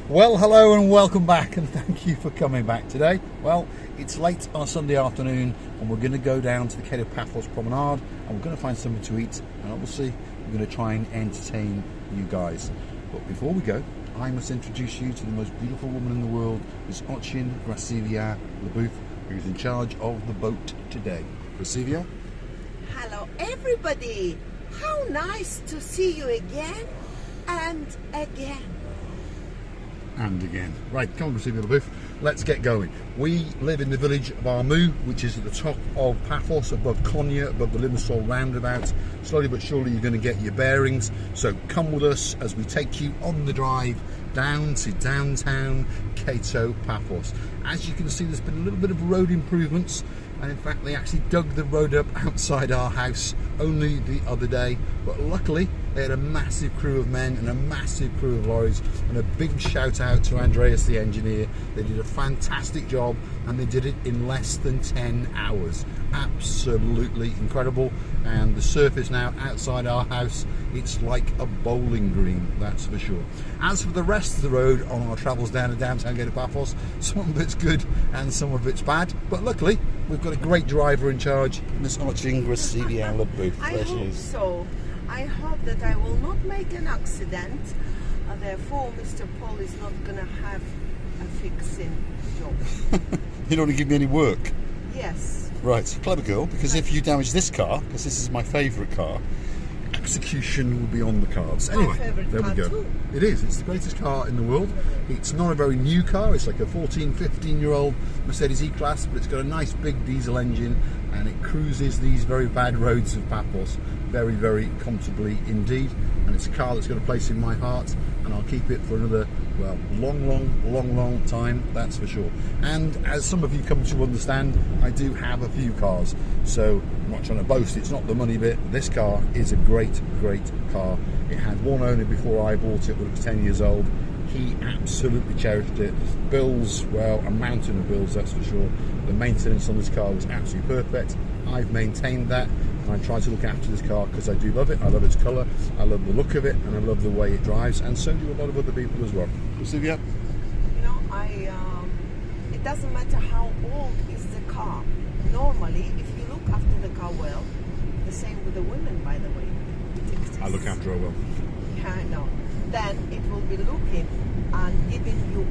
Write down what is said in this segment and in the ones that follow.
Well, hello and welcome back, and thank you for coming back today. Well, it's late on a Sunday afternoon and we're going to go down to the Kato Paphos promenade and we're going to find something to eat, and obviously we're going to try and entertain you guys. But before we go, I must introduce you to the most beautiful woman in the world, Miss Chocha Rock, who's in charge of the boat today. Chocha? Hello everybody! How nice to see you again and again. And again. Right, come on, Chocha Rock, let's get going. We live in the village of Armou, which is at the top of Paphos, above Konya, above the Limbosoul Roundabout. Slowly but surely you're going to get your bearings, so come with us as we take you on the drive down to downtown Kato Paphos. As you can see, there's been a little bit of road improvements, and in fact they actually dug the road up outside our house only the other day, but luckily they had a massive crew of men and a massive crew of lorries, and a big shout out to Andreas the engineer. They did a fantastic job and they did it in less than 10 hours. Absolutely incredible. And the surface now outside our house, it's like a bowling green, that's for sure. As for the rest of the road on our travels down to downtown Kato Paphos, some of it's good and some of it's bad, but luckily we've got a great driver in charge, Miss Chocha Rock. I hope so. I hope that I will not make an accident, therefore Mr. Paul is not going to have a fixing job. You don't want to give me any work? Yes. Right, clever girl, because if you damage this car, because this is my favourite car, execution will be on the cards. Anyway, there we go. Too. It is, it's the greatest car in the world. It's not a very new car, it's like a 15-year-old Mercedes E-Class, but it's got a nice big diesel engine and it cruises these very bad roads of Paphos very comfortably indeed. And it's a car that's got a place in my heart, and I'll keep it for another, well, long time, that's for sure. And as some of you come to understand, I do have a few cars, so I'm not trying to boast, it's not the money bit. This car is a great car. It had one owner before I bought it when it was 10 years old. He absolutely cherished it. Bills, well, a mountain of bills, that's for sure. The maintenance on this car was absolutely perfect. I've maintained that, and I try to look after this car because I do love it. I love its colour, I love the look of it, and I love the way it drives, and so do a lot of other people as well. Sylvia? You know, it doesn't matter how old is the car. Normally, if you look after the car well, the same with the women, by the way. I look after her well. Yeah, I know. Then it will be looking and giving you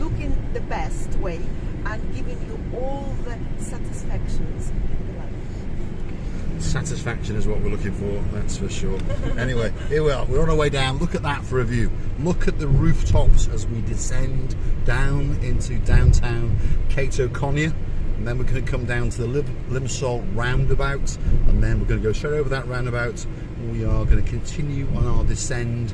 looking the best way and giving you all the satisfactions in life. Satisfaction is what we're looking for, that's for sure. Anyway, here we are, we're on our way down. Look at that for a view. Look at the rooftops as we descend down into downtown Kato Konya. And then we're going to come down to the Limbosoul Roundabout, and then we're going to go straight over that roundabout. We are going to continue on our descend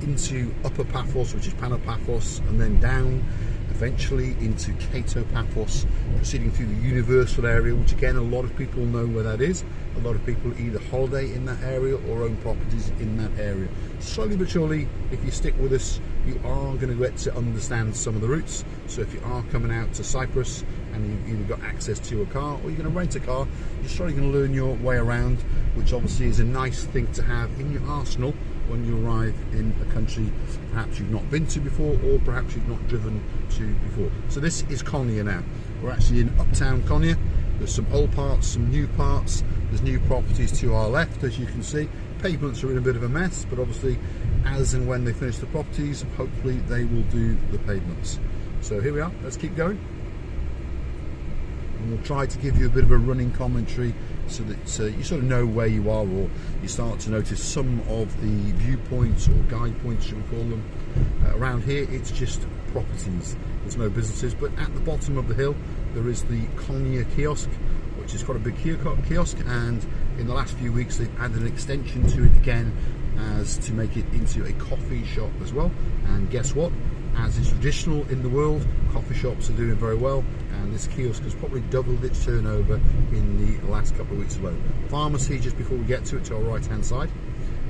into Upper Paphos, which is Paphos, and then down eventually into Kato Paphos, proceeding through the Universal area, which again a lot of people know where that is. A lot of people either holiday in that area or own properties in that area. Slowly but surely, if you stick with us, you are going to get to understand some of the routes. So if you are coming out to Cyprus and you've either got access to a car or you're going to rent a car, you're slowly going to learn your way around, which obviously is a nice thing to have in your arsenal when you arrive in a country perhaps you've not been to before, or perhaps you've not driven to before. So this is Konya now. We're actually in uptown Konya. There's some old parts, some new parts. There's new properties to our left, as you can see. Pavements are in a bit of a mess, but obviously as and when they finish the properties, hopefully they will do the pavements. So here we are, let's keep going. And we'll try to give you a bit of a running commentary so that you sort of know where you are, or you start to notice some of the viewpoints or guide points, should we call them. Around here it's just properties, there's no businesses, but at the bottom of the hill there is the Konya kiosk, which is quite a big kiosk, and in the last few weeks they've added an extension to it again as to make it into a coffee shop as well. And guess what? As is traditional in the world, coffee shops are doing very well, and this kiosk has probably doubled its turnover in the last couple of weeks alone. Pharmacy just before we get to it, to our right hand side,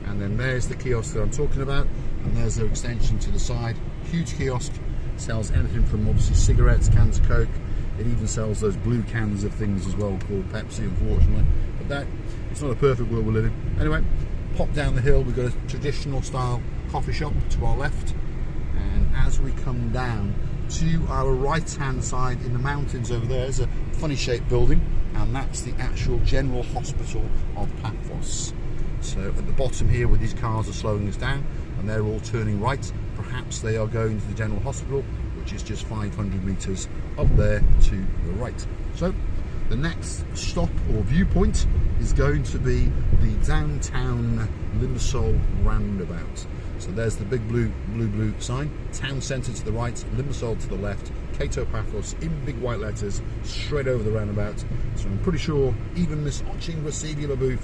and then there's the kiosk that I'm talking about, and there's their extension to the side. Huge kiosk, sells anything from obviously cigarettes, cans of Coke. It even sells those blue cans of things as well called Pepsi, unfortunately, but that it's not a perfect world we live in. Anyway, pop down the hill, we've got a traditional style coffee shop to our left, And as we come down to our right hand side in the mountains over there is a funny shaped building, and that's the actual General Hospital of Paphos. So at the bottom here, where these cars are slowing us down and they're all turning right, perhaps they are going to the General Hospital, which is just 500 metres up there to the right. So the next stop or viewpoint is going to be the downtown Limbosoul Roundabout. So there's the big blue sign, town centre to the right, Limbosoul to the left, Kato Paphos in big white letters straight over the roundabout. So I'm pretty sure even Miss Chocha Rock,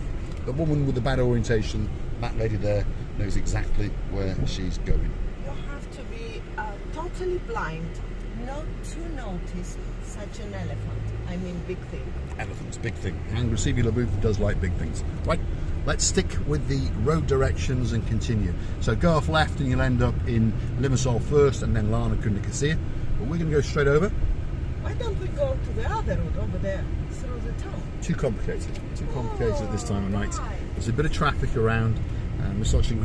the woman with the bad orientation, that lady there, knows exactly where she's going. You have to be totally blind not to notice such an elephant. I mean, big thing. Elephants, big thing. And Roundabout does like big things. Right, let's stick with the road directions and continue. So go off left and you'll end up in Limbosoul first and then Lagoon. But we're going to go straight over. Why don't we go to the other route over there, through the town? Too complicated at this time of night. Right. There's a bit of traffic around, and Miss Chocha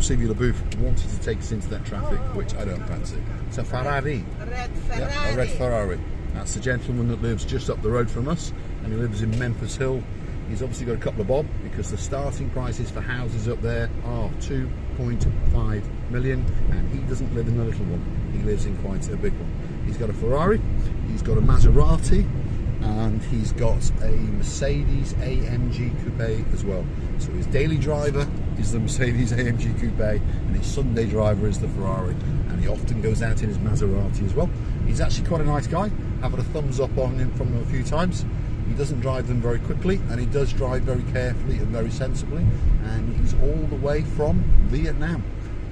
wanted to take us into that traffic, which I don't fancy. It's a Ferrari. Red Ferrari. Yeah, a red Ferrari. That's the gentleman that lives just up the road from us, and he lives in Memphis Hill. He's obviously got a couple of bob, because the starting prices for houses up there are 2.5 million, and he doesn't live in a little one. He lives in quite a big one. He's got a Ferrari, he's got a Maserati, and he's got a Mercedes AMG Coupe as well. So his daily driver is the Mercedes AMG Coupe, and his Sunday driver is the Ferrari, and he often goes out in his Maserati as well. He's actually quite a nice guy. I've had a thumbs up on him from him a few times. He doesn't drive them very quickly, and he does drive very carefully and very sensibly, and he's all the way from Vietnam.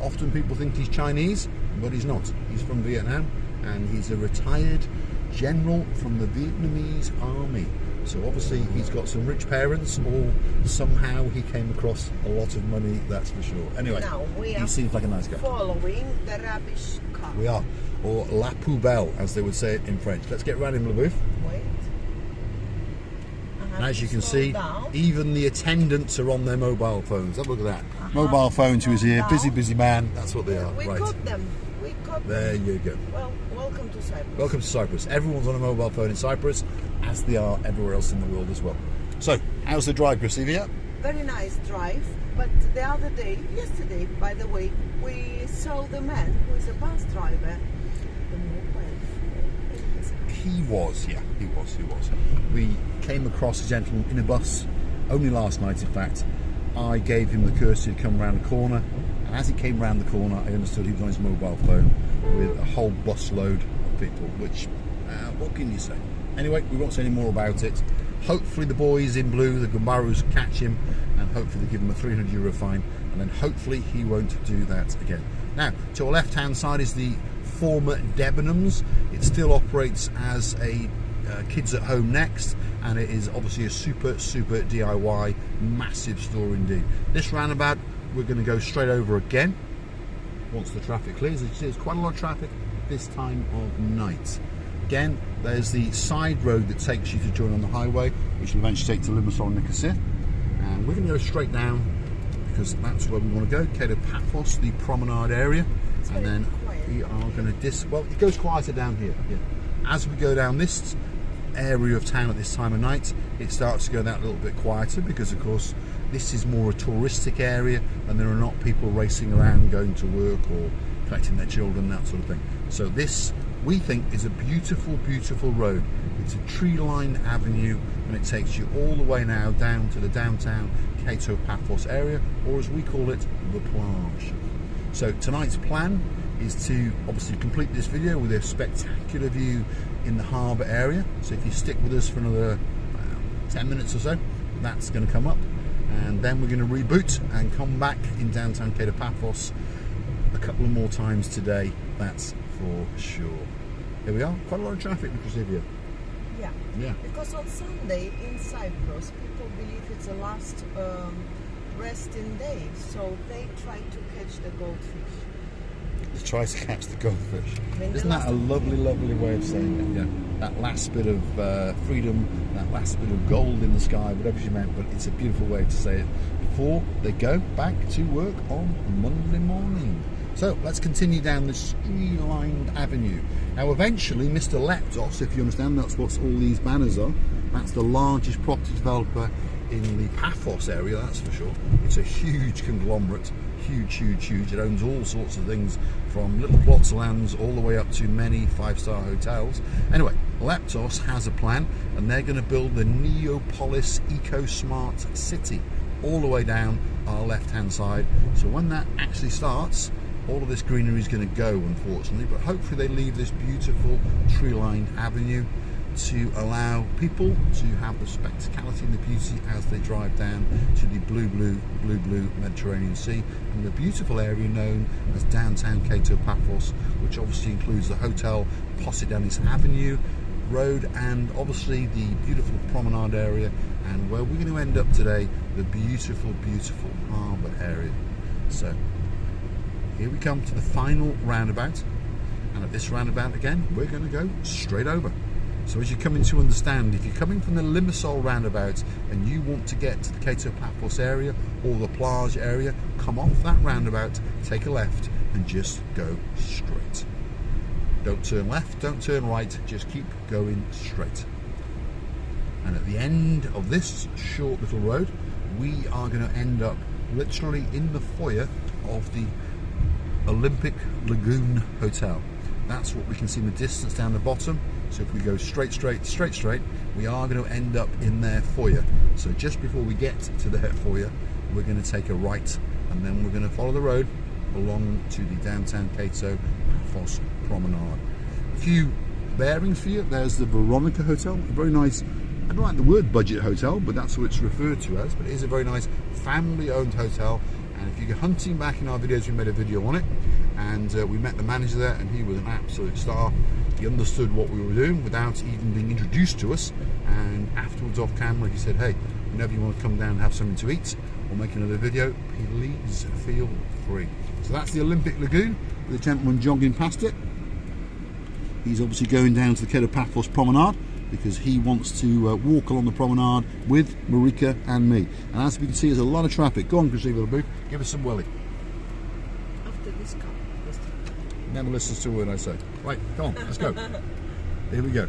Often people think he's Chinese, but he's not. He's from Vietnam, and he's a retired general from the Vietnamese army. So obviously he's got some rich parents, or somehow he came across a lot of money, that's for sure. Anyway, he seems like a nice guy. Following the rubbish car. We are, or la poubelle, as they would say it in French. Let's get round him, LeBouf. Wait. And as you can see, even the attendants are on their mobile phones. Have a look at that. Mobile phone to his ear, busy man. That's what they are. We got them. There you go. Well, welcome to Cyprus. Welcome to Cyprus. Everyone's on a mobile phone in Cyprus, as they are everywhere else in the world as well. So, how's the drive, Gracilia? Very nice drive. But the other day, yesterday, by the way, we saw the man who is a bus driver. He was. We came across a gentleman in a bus only last night, in fact. I gave him the courtesy to come around the corner, and as he came round the corner, I understood he was on his mobile phone with a whole bus load of people, which, what can you say? Anyway, we won't say any more about it. Hopefully the boys in blue, the Gumbarus, catch him, and hopefully they give him a €300 fine, and then hopefully he won't do that again. Now, to our left-hand side is the former Debenhams. It still operates as a Kids at Home Next, and it is obviously a super DIY, massive store indeed. This roundabout, we're going to go straight over again once the traffic clears. There's quite a lot of traffic this time of night. Again, there's the side road that takes you to join on the highway, which will eventually take to Limbosoul Nicosia, and we're going to go straight down because that's where we want to go. Kato Paphos, the promenade area, and then we are going to well, it goes quieter down here. Yeah. As we go down this area of town at this time of night, it starts to go that little bit quieter, because of course this is more a touristic area and there are not people racing around going to work or collecting their children, that sort of thing. So this, we think, is a beautiful road. It's a tree-lined avenue, and it takes you all the way now down to the downtown Kato Paphos area, or as we call it, the plage. So tonight's plan is to obviously complete this video with a spectacular view in the harbour area. So if you stick with us for another 10 minutes or so, that's going to come up, and then we're going to reboot and come back in downtown Kato Paphos a couple of more times today, that's for sure. Here we are, quite a lot of traffic because of here. Yeah. Because on Sunday in Cyprus, people believe it's the last resting day, so they try to catch the goldfish. To try to catch the goldfish. Isn't that a lovely way of saying it? Yeah. That last bit of freedom, that last bit of gold in the sky, whatever she meant, but it's a beautiful way to say it before they go back to work on Monday morning. So let's continue down this tree-lined avenue. Now eventually Mr. Leptos, if you understand, that's what all these banners are. That's the largest property developer in the Paphos area, that's for sure. It's a huge conglomerate, huge. It owns all sorts of things, from little plots of lands all the way up to many five-star hotels. Anyway, Leptos has a plan, and they're going to build the Neopolis Eco-Smart City all the way down our left-hand side. So when that actually starts, all of this greenery is going to go, unfortunately, but hopefully they leave this beautiful tree-lined avenue to allow people to have the spectacality and the beauty as they drive down to the blue Mediterranean Sea and the beautiful area known as downtown Kato Paphos, which obviously includes the Hotel Posidanis Avenue Road and obviously the beautiful promenade area, and where we're going to end up today, the beautiful harbour area. So here we come to the final roundabout, and at this roundabout again we're going to go straight over. So as you're coming to understand, if you're coming from the Limbosoul roundabout and you want to get to the Kato Paphos area or the plage area, come off that roundabout, take a left and just go straight. Don't turn left, don't turn right, just keep going straight. And at the end of this short little road, we are going to end up literally in the foyer of the Olympic Lagoon Hotel. That's what we can see in the distance down the bottom. So if we go straight, we are going to end up in their foyer. So just before we get to their foyer, we're going to take a right, and then we're going to follow the road along to the downtown Kato Paphos promenade. A few bearings for you. There's the Veronica Hotel, a very nice, I don't like the word budget hotel, but that's what it's referred to as, but it is a very nice family-owned hotel. And if you go hunting back in our videos, we made a video on it, and we met the manager there, and he was an absolute star. He understood what we were doing without even being introduced to us, and afterwards off camera he said, hey, whenever you want to come down and have something to eat or make another video, please feel free. So that's the Olympic Lagoon, with a gentleman jogging past it. He's obviously going down to the Kato Paphos promenade because he wants to walk along the promenade with Marika and me. And as we can see, there's a lot of traffic. Go on, Christine Booth, give us some willy. After this car. Never listens to a word I say. Right, come on, let's go. Here we go.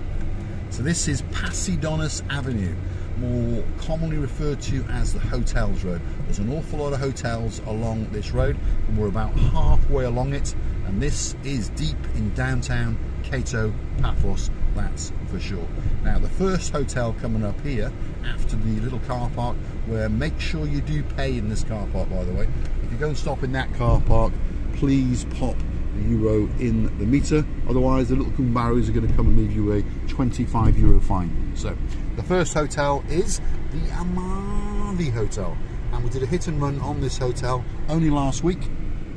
So this is Posidanis Avenue, more commonly referred to as the Hotels Road. There's an awful lot of hotels along this road, and we're about halfway along it, and this is deep in downtown Kato Paphos, that's for sure. Now the first hotel coming up here after the little car park, where make sure you do pay in this car park, by the way. If you go and stop in that car park, please pop the euro in the meter, otherwise the little Kumbaris are going to come and leave you a €25 fine. So the first hotel is the Armou Hotel, and we did a hit and run on this hotel only last week,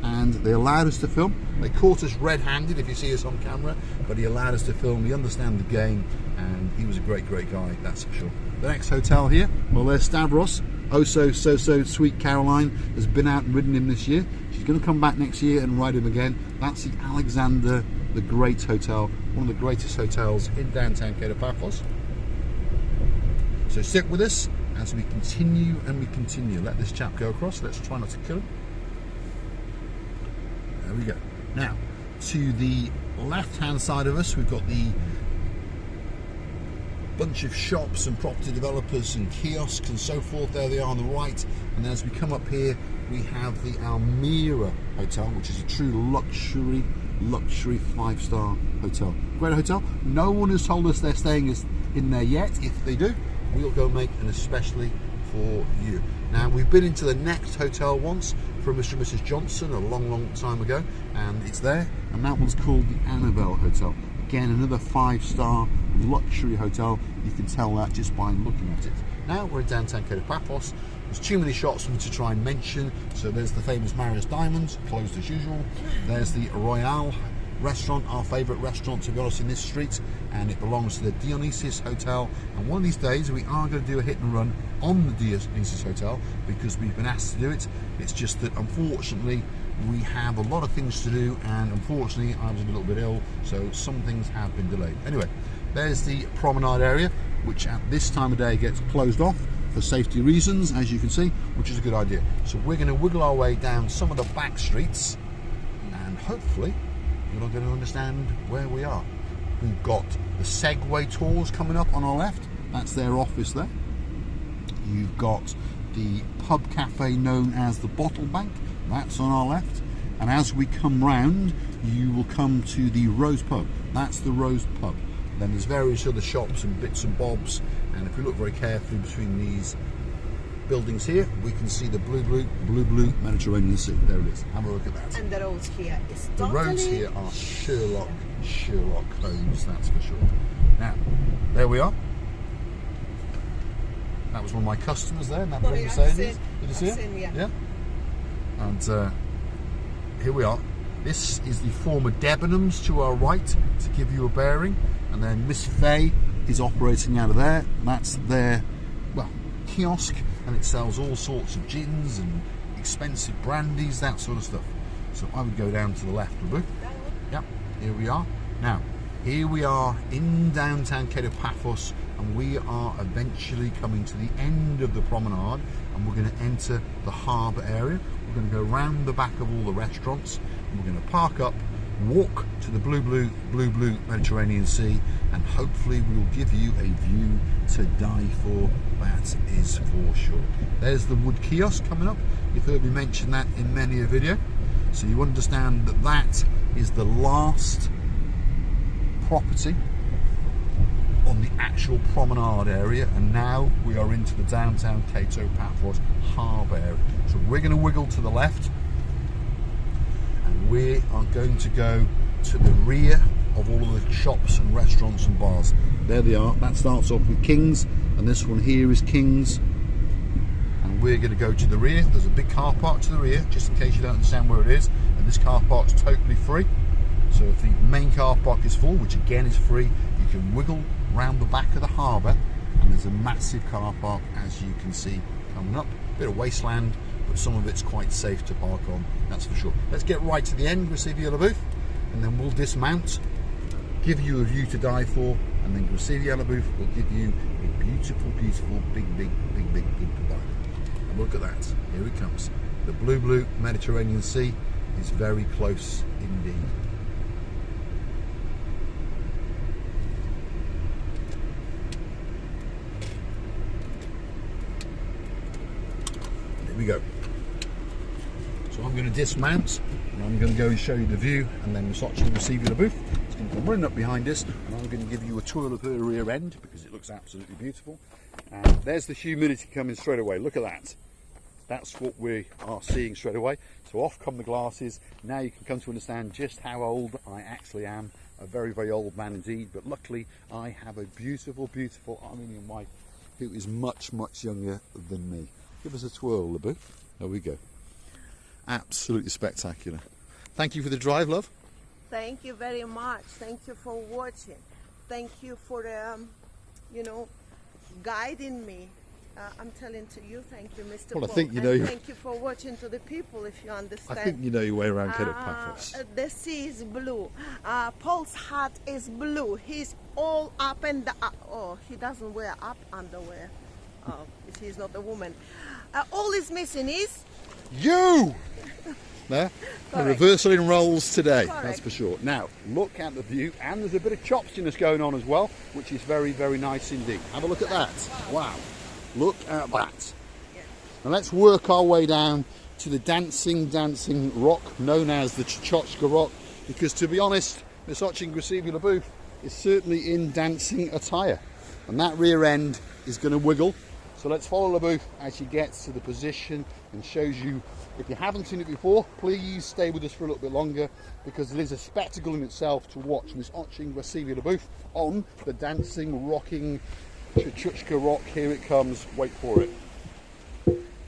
and they allowed us to film. They caught us red-handed if you see us on camera, but he allowed us to film. He understands the game, and he was a great guy, that's for sure. The next hotel here, well, there's Stavros. Oh so sweet Caroline has been out and ridden him this year. She's going to come back next year and ride him again. That's the Alexander the Great Hotel, one of the greatest hotels in downtown Kato Paphos. So stick with us as we continue and we continue. Let this chap go across. Let's try not to kill him. There we go. Now, to the left-hand side of us, we've got the bunch of shops and property developers and kiosks and so forth. There they are on the right, and as we come up here we have the Almira Hotel, which is a true luxury 5-star hotel. Great hotel. No one has told us they're staying in there yet. If they do, we'll go make an especially for you. Now, we've been into the next hotel once from Mr. and Mrs. Johnson a long time ago, and it's there, and that one's called the Annabelle Hotel. Again, another 5-star luxury hotel. You can tell that just by looking at it. Now we're in downtown Kato Paphos. There's too many shops for me to try and mention. So there's the famous Marius Diamonds, closed as usual. There's the Royale restaurant, our favourite restaurant, to be honest, in this street, and it belongs to the Dionysus Hotel. And one of these days we are going to do a hit and run on the Dionysus Hotel because we've been asked to do it. It's just that unfortunately we have a lot of things to do, and unfortunately I was a little bit ill, so some things have been delayed. Anyway, there's the promenade area, which at this time of day gets closed off for safety reasons, as you can see, which is a good idea. So we're going to wiggle our way down some of the back streets hopefully you're not going to understand where we are. We've got the Segway tours coming up on our left. That's their office there. You've got the pub cafe known as the Bottle Bank. That's on our left. And as we come round, you will come to the Rose Pub. That's the Rose Pub. Then there's various other shops and bits and bobs. And if we look very carefully between these buildings here, we can see the blue Mediterranean Sea. There it is. Have a look at that. And the roads here is The totally... roads here are Sherlock Holmes, that's for sure. Now, there we are. That was one of my customers there, and that was Mercedes. Did you see it? Yeah. And here we are. This is the former Debenhams to our right, to give you a bearing. And then Miss Faye is operating out of there. That's their, well, kiosk, and it sells all sorts of gins and expensive brandies, that sort of stuff. So I would go down to the left a bit. Yep, here we are. Now, here we are in downtown Kato Paphos, and we are eventually coming to the end of the promenade, and we're going to enter the harbour area. We're going to go round the back of all the restaurants, and we're going to park up, walk to the blue Mediterranean Sea, and hopefully we'll give you a view to die for. That is for sure. There's the wood kiosk coming up. You've heard me mention that in many a video, so you understand that that is the last property on the actual promenade area, and now we are into the downtown Kato Paphos harbour area. So we're going to wiggle to the left, and we are going to go to the rear of all of the shops and restaurants and bars. There they are. That starts off with King's, and this one here is King's, and we're going to go to the rear. There's a big car park to the rear, just in case you don't understand where it is, and this car park's totally free. So if the main car park is full, which again is free, you can wiggle round the back of the harbour, and there's a massive car park, as you can see, coming up. A bit of wasteland, but some of it's quite safe to park on, that's for sure. Let's get right to the end, receive your booth, and then we'll dismount, give you a view to die for, and then receive your booth will give you a beautiful, big goodbye. And look at that, here it comes. The blue Mediterranean Sea is very close indeed. Here we go. So I'm going to dismount, and I'm going to go and show you the view, and then Chocha will receive you the booth. It's going to come running up behind us, and I'm going to give you a tour of her rear end because it looks absolutely beautiful. And there's the humidity coming straight away. Look at that. That's what we are seeing straight away. So off come the glasses. Now you can come to understand just how old I actually am. A very old man indeed, but luckily I have a beautiful Armenian wife who is much younger than me. Give us a twirl, Labu. There we go. Absolutely spectacular. Thank you for the drive, love. Thank you very much. Thank you for watching. Thank you for, you know, guiding me. I'm telling to you, thank you, Mr. Well, Paul. I think you know. Thank you for watching to the people, if you understand. I think you know your way around Kato Paphos. The sea is blue. Paul's hat is blue. He's all up and down. Oh, he doesn't wear up underwear. Oh, he's not a woman. All he's missing is you. There, the reversal in roles today. Correct. That's for sure. Now look at the view, and there's a bit of chopsiness going on as well, which is very nice indeed. Have a look at that. Wow, look at that. Yes. Now let's work our way down to the dancing rock known as the Chocha Rock, because to be honest, Miss Chocha booth is certainly in dancing attire, and that rear end is going to wiggle. So let's follow Labu as she gets to the position and shows you. If you haven't seen it before, please stay with us for a little bit longer, because it is a spectacle in itself to watch Miss Chocha Rock on the dancing, rocking Chocha Rock. Here it comes. Wait for it.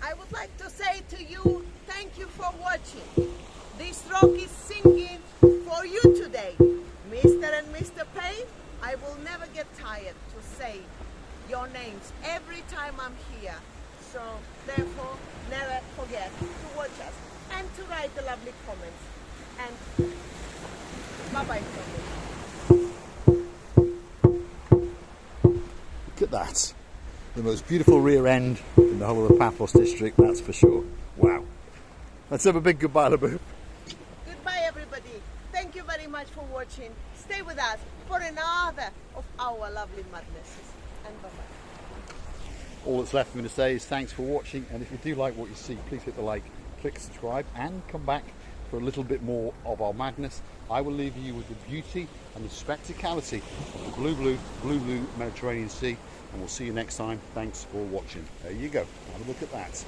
I would like to say to you, thank you for watching. This rock is singing for you today. Mr. and Mr. Payne, I will never get tired to say your names every time I'm here. So therefore, never forget to watch us and to write the lovely comments. And bye-bye from me. Look at that. The most beautiful rear end in the whole of the Paphos district, that's for sure. Wow. Let's have a big goodbye, Labu. Goodbye, everybody. for watching. Stay with us for another of our lovely madnesses. And bye-bye. All that's left for me to say is thanks for watching, and if you do like what you see, please hit the like, click subscribe, and come back for a little bit more of our madness. I will leave you with the beauty and the spectacality of the blue Mediterranean Sea, and we'll see you next time. Thanks for watching. There you go. Have a look at that.